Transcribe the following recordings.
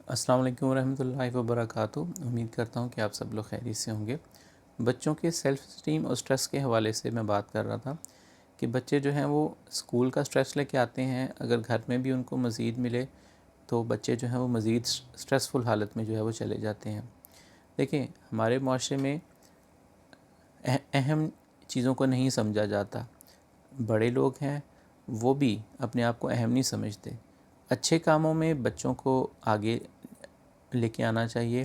السلام علیکم ورحمۃ اللہ وبرکاتہ۔ امید کرتا ہوں کہ آپ سب لوگ خیریت سے ہوں گے۔ بچوں کے سیلف اسٹیم اور سٹریس کے حوالے سے میں بات کر رہا تھا کہ بچے جو ہیں وہ اسکول کا سٹریس لے کے آتے ہیں، اگر گھر میں بھی ان کو مزید ملے تو بچے جو ہیں وہ مزید سٹریسفل حالت میں جو ہے وہ چلے جاتے ہیں۔ دیکھیں، ہمارے معاشرے میں اہم چیزوں کو نہیں سمجھا جاتا۔ بڑے لوگ ہیں وہ بھی اپنے آپ کو اہم نہیں سمجھتے۔ اچھے کاموں میں بچوں کو آگے لے کے آنا چاہیے،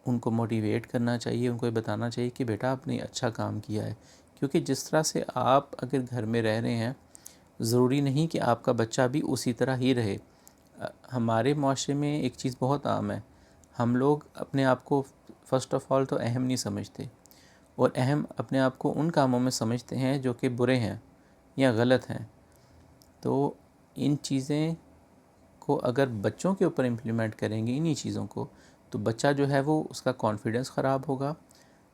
ان کو موٹیویٹ کرنا چاہیے، ان کو یہ بتانا چاہیے کہ بیٹا آپ نے اچھا کام کیا ہے، کیونکہ جس طرح سے آپ اگر گھر میں رہ رہے ہیں ضروری نہیں کہ آپ کا بچہ بھی اسی طرح ہی رہے۔ ہمارے معاشرے میں ایک چیز بہت عام ہے، ہم لوگ اپنے آپ کو فرسٹ آف آل تو اہم نہیں سمجھتے، اور اہم اپنے آپ کو ان کاموں میں سمجھتے ہیں جو کہ برے ہیں یا غلط ہیں۔ تو ان چیزیں کو اگر بچوں کے اوپر امپلیمنٹ کریں گے انہی چیزوں کو، تو بچہ جو ہے وہ اس کا کانفیڈنس خراب ہوگا،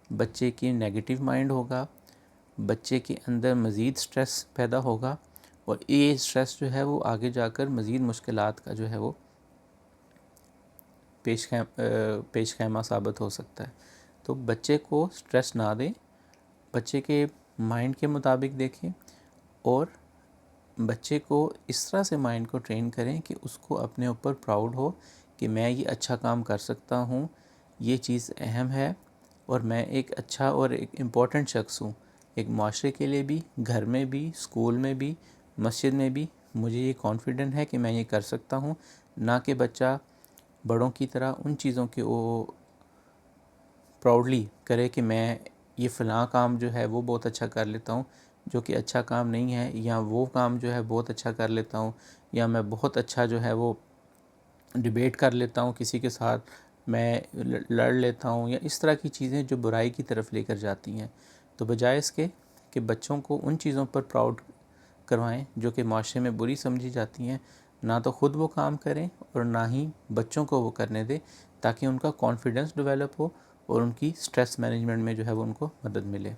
بچے کی نیگیٹو مائنڈ ہوگا، بچے کے اندر مزید سٹریس پیدا ہوگا، اور یہ سٹریس جو ہے وہ آگے جا کر مزید مشکلات کا جو ہے وہ پیش خیمہ ثابت ہو سکتا ہے۔ تو بچے کو سٹریس نہ دیں، بچے کے مائنڈ کے مطابق دیکھیں، اور بچے کو اس طرح سے مائنڈ کو ٹرین کریں کہ اس کو اپنے اوپر پراؤڈ ہو کہ میں یہ اچھا کام کر سکتا ہوں، یہ چیز اہم ہے، اور میں ایک اچھا اور ایک امپورٹنٹ شخص ہوں، ایک معاشرے کے لیے بھی، گھر میں بھی، اسکول میں بھی، مسجد میں بھی مجھے یہ کانفیڈنٹ ہے کہ میں یہ کر سکتا ہوں۔ نہ کہ بچہ بڑوں کی طرح ان چیزوں کے وہ پراؤڈلی کرے کہ میں یہ فلاں کام جو ہے وہ بہت اچھا کر لیتا ہوں، جو کہ اچھا کام نہیں ہے، یا وہ کام جو ہے بہت اچھا کر لیتا ہوں، یا میں بہت اچھا جو ہے وہ ڈیبیٹ کر لیتا ہوں کسی کے ساتھ، میں لڑ لیتا ہوں، یا اس طرح کی چیزیں جو برائی کی طرف لے کر جاتی ہیں۔ تو بجائے اس کے کہ بچوں کو ان چیزوں پر پراؤڈ کروائیں جو کہ معاشرے میں بری سمجھی جاتی ہیں، نہ تو خود وہ کام کریں اور نہ ہی بچوں کو وہ کرنے دیں، تاکہ ان کا کانفیڈنس ڈیولپ ہو اور ان کی سٹریس مینجمنٹ میں جو ہے وہ ان کو مدد ملے۔